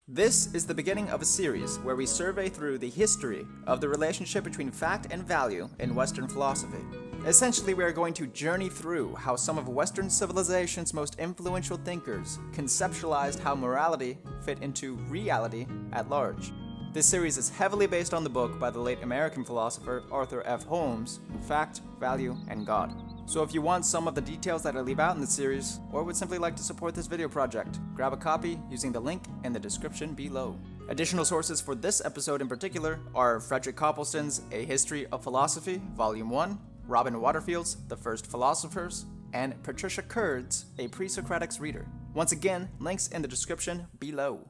This is the beginning of a series where we survey through the history of the relationship between fact and value in Western philosophy. Essentially, we are going to journey through how some of Western civilization's most influential thinkers conceptualized how morality fit into reality at large. This series is heavily based on the book by the late American philosopher Arthur F. Holmes, Fact, Value, and God. So if you want some of the details that I leave out in the series, or would simply like to support this video project, grab a copy using the link in the description below. Additional sources for this episode in particular are Frederick Copleston's A History of Philosophy, Volume 1, Robin Waterfield's The First Philosophers, and Patricia Curd's A Presocratics Reader. Once again, links in the description below.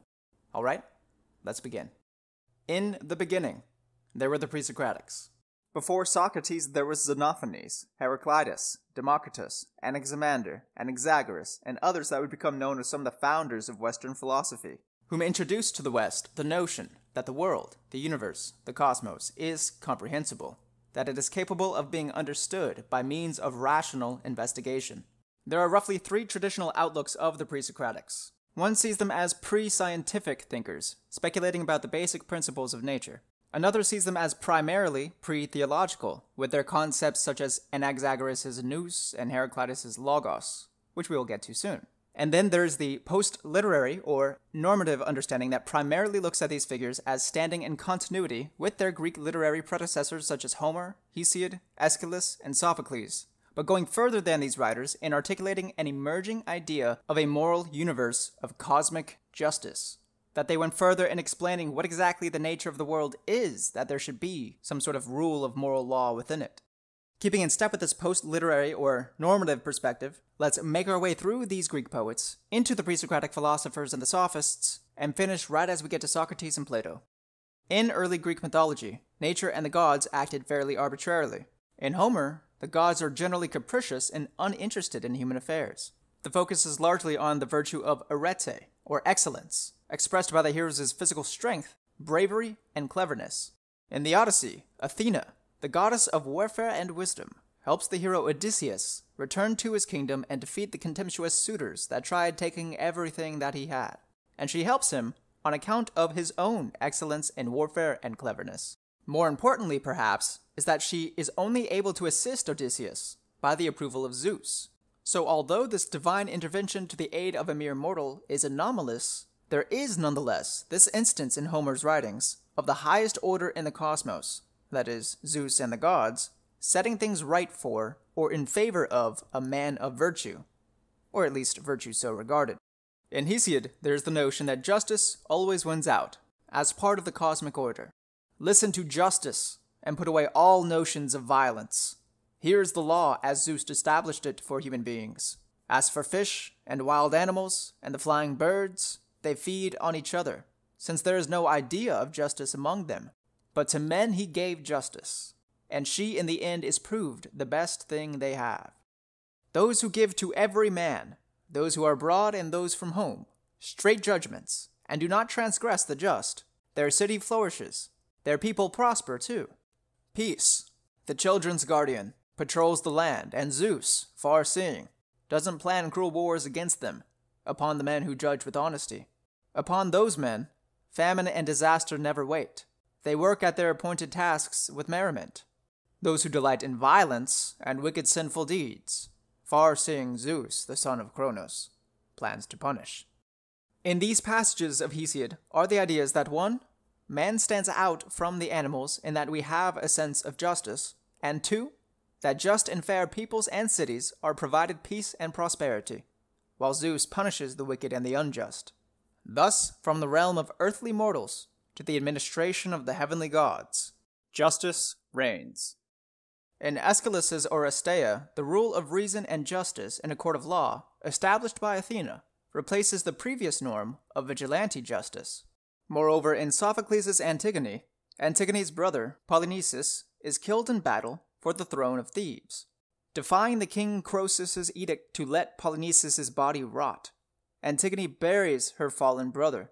Alright, let's begin. In the beginning, there were the Presocratics. Before Socrates, there was Xenophanes, Heraclitus, Democritus, Anaximander, Anaxagoras, and others that would become known as some of the founders of Western philosophy, whom introduced to the West the notion that the world, the universe, the cosmos, is comprehensible, that it is capable of being understood by means of rational investigation. There are roughly three traditional outlooks of the Presocratics. One sees them as pre-scientific thinkers, speculating about the basic principles of nature. Another sees them as primarily pre-theological, with their concepts such as Anaxagoras' nous and Heraclitus' logos, which we will get to soon. And then there's the post-literary or normative understanding that primarily looks at these figures as standing in continuity with their Greek literary predecessors such as Homer, Hesiod, Aeschylus, and Sophocles, but going further than these writers in articulating an emerging idea of a moral universe of cosmic justice. That they went further in explaining what exactly the nature of the world is, that there should be some sort of rule of moral law within it. Keeping in step with this post-literary or normative perspective, let's make our way through these Greek poets, into the Presocratic philosophers and the Sophists, and finish right as we get to Socrates and Plato. In early Greek mythology, nature and the gods acted fairly arbitrarily. In Homer, the gods are generally capricious and uninterested in human affairs. The focus is largely on the virtue of arete, or excellence, expressed by the heroes' physical strength, bravery, and cleverness. In the Odyssey, Athena, the goddess of warfare and wisdom, helps the hero Odysseus return to his kingdom and defeat the contemptuous suitors that tried taking everything that he had. And she helps him on account of his own excellence in warfare and cleverness. More importantly, perhaps, is that she is only able to assist Odysseus by the approval of Zeus. So although this divine intervention to the aid of a mere mortal is anomalous, there is nonetheless this instance in Homer's writings of the highest order in the cosmos, that is, Zeus and the gods, setting things right for, or in favor of, a man of virtue, or at least virtue so regarded. In Hesiod, there is the notion that justice always wins out, as part of the cosmic order. Listen to justice, and put away all notions of violence. Here is the law as Zeus established it for human beings. As for fish, and wild animals, and the flying birds, they feed on each other, since there is no idea of justice among them. But to men he gave justice, and she in the end is proved the best thing they have. Those who give to every man, those who are abroad and those from home, straight judgments, and do not transgress the just, their city flourishes, their people prosper too. Peace, the children's guardian, patrols the land, and Zeus, far-seeing, doesn't plan cruel wars against them, upon the men who judge with honesty. Upon those men, famine and disaster never wait. They work at their appointed tasks with merriment. Those who delight in violence and wicked sinful deeds, far-seeing Zeus, the son of Cronos, plans to punish. In these passages of Hesiod are the ideas that 1. Man stands out from the animals in that we have a sense of justice, and 2. That just and fair peoples and cities are provided peace and prosperity, while Zeus punishes the wicked and the unjust. Thus, from the realm of earthly mortals to the administration of the heavenly gods, justice reigns. In Aeschylus' Oresteia, the rule of reason and justice in a court of law, established by Athena, replaces the previous norm of vigilante justice. Moreover, in Sophocles' Antigone, Antigone's brother, Polynices, is killed in battle for the throne of Thebes. Defying the king Croesus' edict to let Polynices' body rot, Antigone buries her fallen brother.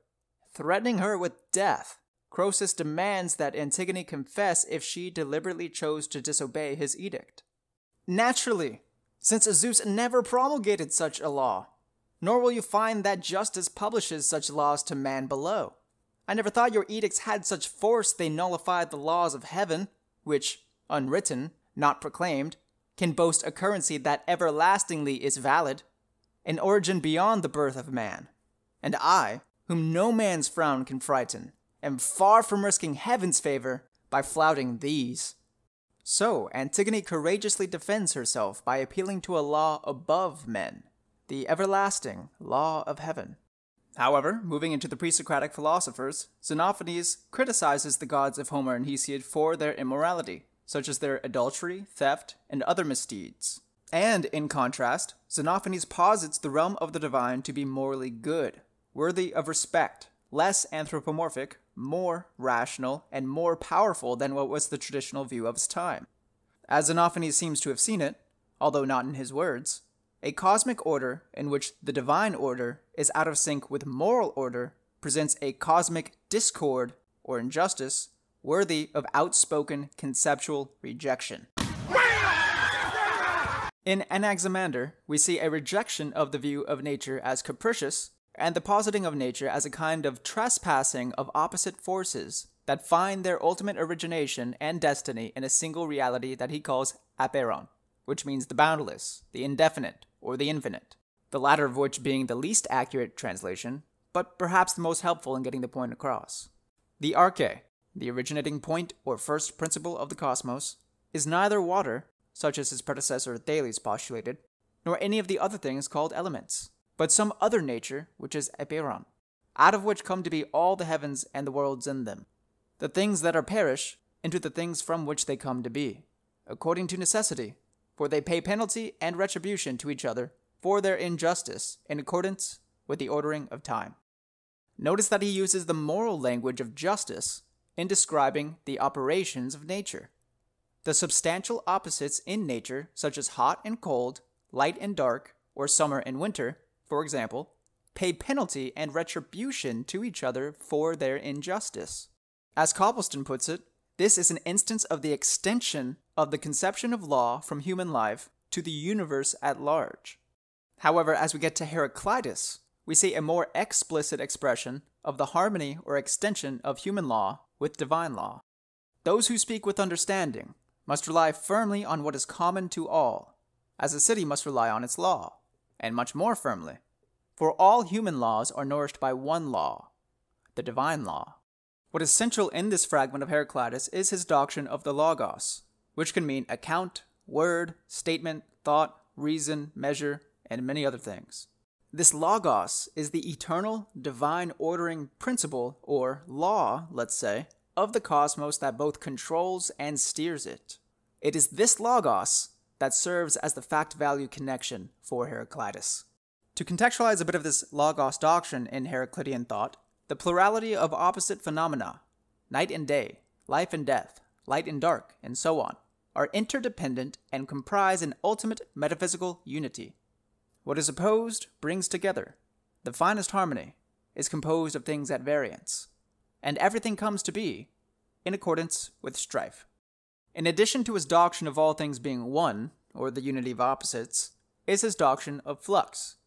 Threatening her with death, Croesus demands that Antigone confess if she deliberately chose to disobey his edict. Naturally, since Zeus never promulgated such a law, nor will you find that justice publishes such laws to man below. I never thought your edicts had such force they nullified the laws of heaven, which, unwritten, not proclaimed, can boast a currency that everlastingly is valid, an origin beyond the birth of man. And I, whom no man's frown can frighten, am far from risking heaven's favor by flouting these. So Antigone courageously defends herself by appealing to a law above men, the everlasting law of heaven. However, moving into the Presocratic philosophers, Xenophanes criticizes the gods of Homer and Hesiod for their immorality, such as their adultery, theft, and other misdeeds. And, in contrast, Xenophanes posits the realm of the divine to be morally good, worthy of respect, less anthropomorphic, more rational, and more powerful than what was the traditional view of his time. As Xenophanes seems to have seen it, although not in his words, a cosmic order in which the divine order is out of sync with moral order presents a cosmic discord, or injustice, worthy of outspoken conceptual rejection. In Anaximander, we see a rejection of the view of nature as capricious, and the positing of nature as a kind of trespassing of opposite forces that find their ultimate origination and destiny in a single reality that he calls apeiron, which means the boundless, the indefinite, or the infinite, the latter of which being the least accurate translation, but perhaps the most helpful in getting the point across. The arche, the originating point or first principle of the cosmos, is neither water, such as his predecessor Thales postulated, nor any of the other things called elements, but some other nature which is apeiron, out of which come to be all the heavens and the worlds in them, the things that are perish into the things from which they come to be, according to necessity, for they pay penalty and retribution to each other for their injustice in accordance with the ordering of time. Notice that he uses the moral language of justice in describing the operations of nature. The substantial opposites in nature, such as hot and cold, light and dark, or summer and winter, for example, pay penalty and retribution to each other for their injustice. As Copleston puts it, this is an instance of the extension of the conception of law from human life to the universe at large. However, as we get to Heraclitus, we see a more explicit expression of the harmony or extension of human law with divine law. Those who speak with understanding must rely firmly on what is common to all, as a city must rely on its law, and much more firmly. For all human laws are nourished by one law, the divine law. What is central in this fragment of Heraclitus is his doctrine of the logos, which can mean account, word, statement, thought, reason, measure, and many other things. This logos is the eternal, divine ordering principle, or law, let's say, of the cosmos that both controls and steers it. It is this logos that serves as the fact-value connection for Heraclitus. To contextualize a bit of this logos doctrine in Heraclitean thought, the plurality of opposite phenomena, night and day, life and death, light and dark, and so on, are interdependent and comprise an ultimate metaphysical unity. What is opposed brings together. The finest harmony is composed of things at variance, and everything comes to be in accordance with strife. In addition to his doctrine of all things being one, or the unity of opposites, is his doctrine of flux.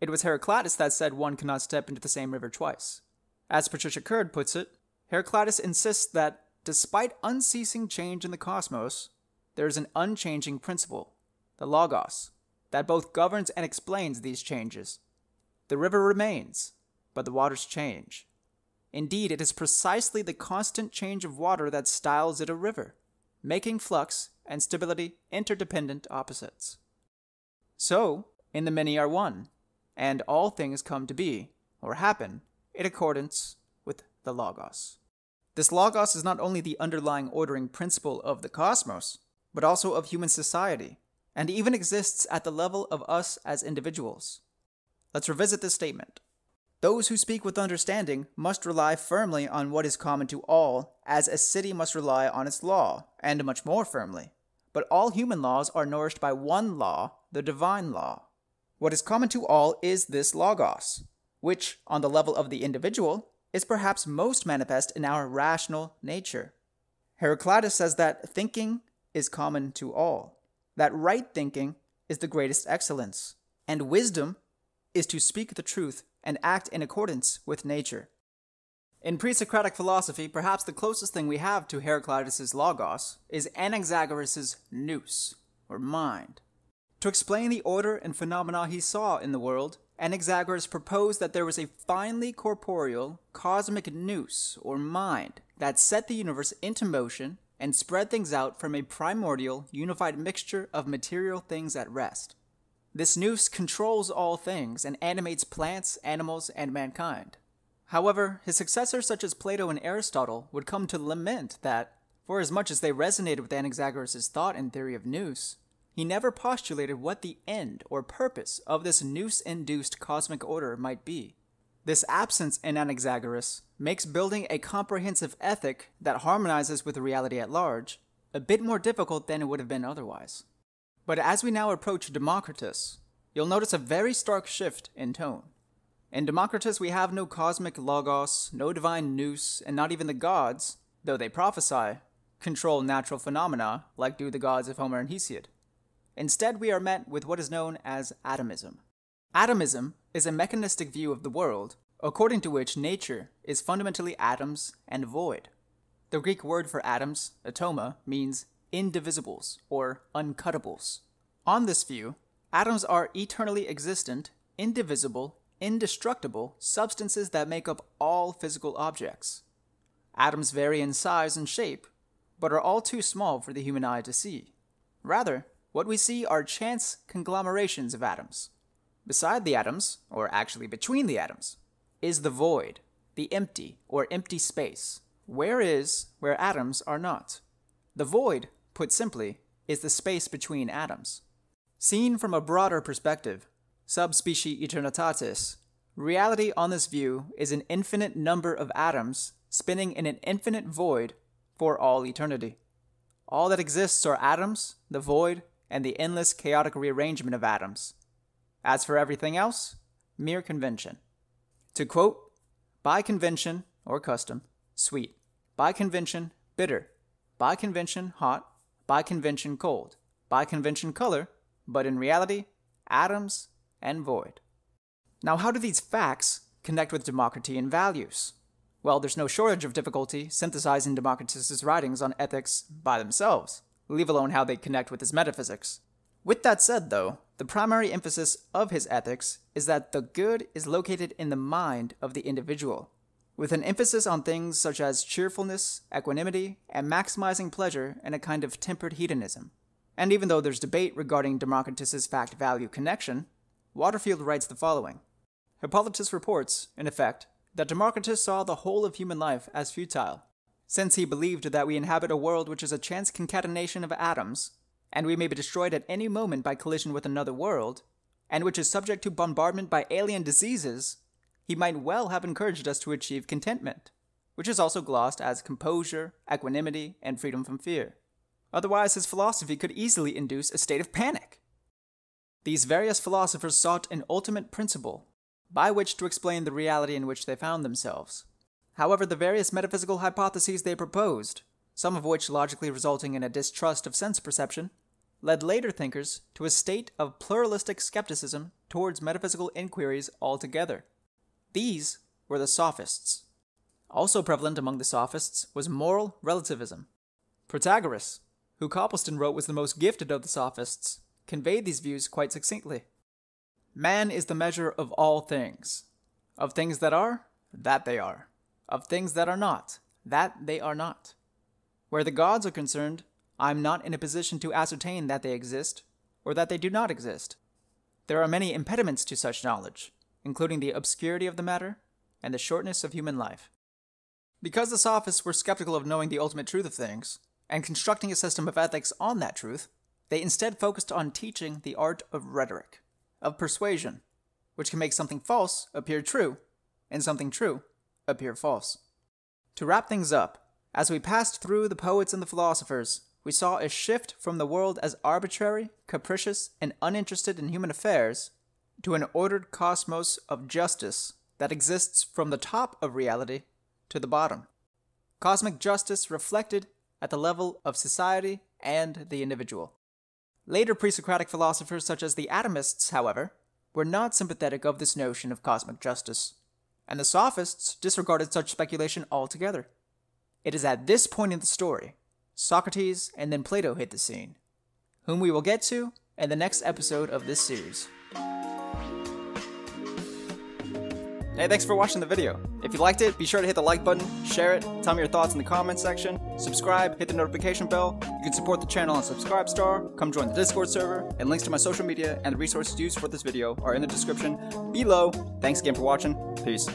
It was Heraclitus that said one cannot step into the same river twice. As Patricia Curd puts it, Heraclitus insists that, despite unceasing change in the cosmos, there is an unchanging principle, the logos, that both governs and explains these changes. The river remains, but the waters change. Indeed, it is precisely the constant change of water that styles it a river, making flux and stability interdependent opposites. So, in the many are one, and all things come to be, or happen, in accordance with the logos. This logos is not only the underlying ordering principle of the cosmos, but also of human society, and even exists at the level of us as individuals. Let's revisit this statement. Those who speak with understanding must rely firmly on what is common to all, as a city must rely on its law, and much more firmly. But all human laws are nourished by one law, the divine law. What is common to all is this logos, which, on the level of the individual, is perhaps most manifest in our rational nature. Heraclitus says that thinking is common to all, that right thinking is the greatest excellence, and wisdom is to speak the truth and act in accordance with nature. In Presocratic philosophy, perhaps the closest thing we have to Heraclitus' logos is Anaxagoras' nous, or mind. To explain the order and phenomena he saw in the world, Anaxagoras proposed that there was a finely corporeal, cosmic nous, or mind, that set the universe into motion and spread things out from a primordial, unified mixture of material things at rest. This nous controls all things and animates plants, animals, and mankind. However, his successors such as Plato and Aristotle would come to lament that, for as much as they resonated with Anaxagoras' thought and theory of nous, he never postulated what the end or purpose of this nous-induced cosmic order might be. This absence in Anaxagoras makes building a comprehensive ethic that harmonizes with reality at large a bit more difficult than it would have been otherwise. But as we now approach Democritus, you'll notice a very stark shift in tone. In Democritus, we have no cosmic logos, no divine nous, and not even the gods, though they prophesy, control natural phenomena like do the gods of Homer and Hesiod. Instead, we are met with what is known as atomism. Atomism is a mechanistic view of the world, according to which nature is fundamentally atoms and void. The Greek word for atoms, atoma, means indivisibles or uncuttables. On this view, atoms are eternally existent, indivisible, indestructible substances that make up all physical objects. Atoms vary in size and shape, but are all too small for the human eye to see. Rather, what we see are chance conglomerations of atoms. Beside the atoms, or actually between the atoms, is the void, the empty or empty space, where atoms are not. The void, put simply, is the space between atoms. Seen from a broader perspective, subspecie eternitatis, reality on this view is an infinite number of atoms spinning in an infinite void for all eternity. All that exists are atoms, the void, and the endless chaotic rearrangement of atoms. As for everything else, mere convention. To quote, by convention, or custom, sweet. By convention, bitter. By convention, hot. By convention, cold. By convention, color. But in reality, atoms and void. Now, how do these facts connect with Democritean values? Well, there's no shortage of difficulty synthesizing Democritus' writings on ethics by themselves, leave alone how they connect with his metaphysics. With that said, though, the primary emphasis of his ethics is that the good is located in the mind of the individual, with an emphasis on things such as cheerfulness, equanimity, and maximizing pleasure in a kind of tempered hedonism. And even though there's debate regarding Democritus' fact-value connection, Waterfield writes the following. Hippolytus reports, in effect, that Democritus saw the whole of human life as futile, since he believed that we inhabit a world which is a chance concatenation of atoms, and we may be destroyed at any moment by collision with another world, and which is subject to bombardment by alien diseases, he might well have encouraged us to achieve contentment, which is also glossed as composure, equanimity, and freedom from fear. Otherwise, his philosophy could easily induce a state of panic. These various philosophers sought an ultimate principle, by which to explain the reality in which they found themselves. However, the various metaphysical hypotheses they proposed, some of which logically resulting in a distrust of sense perception, led later thinkers to a state of pluralistic skepticism towards metaphysical inquiries altogether. These were the Sophists. Also prevalent among the Sophists was moral relativism. Protagoras, who Copleston wrote was the most gifted of the Sophists, conveyed these views quite succinctly. Man is the measure of all things. Of things that are, that they are. Of things that are not, that they are not. Where the gods are concerned, I am not in a position to ascertain that they exist, or that they do not exist. There are many impediments to such knowledge, including the obscurity of the matter and the shortness of human life. Because the Sophists were skeptical of knowing the ultimate truth of things, and constructing a system of ethics on that truth, they instead focused on teaching the art of rhetoric, of persuasion, which can make something false appear true, and something true appear false. To wrap things up, as we passed through the poets and the philosophers, we saw a shift from the world as arbitrary, capricious, and uninterested in human affairs to an ordered cosmos of justice that exists from the top of reality to the bottom. Cosmic justice reflected at the level of society and the individual. Later Presocratic philosophers such as the Atomists, however, were not sympathetic of this notion of cosmic justice, and the Sophists disregarded such speculation altogether. It is at this point in the story, Socrates and then Plato hit the scene, whom we will get to in the next episode of this series. Hey, thanks for watching the video. If you liked it, be sure to hit the like button, share it, tell me your thoughts in the comments section, subscribe, hit the notification bell. You can support the channel on Subscribestar, come join the Discord server, and links to my social media and the resources used for this video are in the description below. Thanks again for watching. Peace.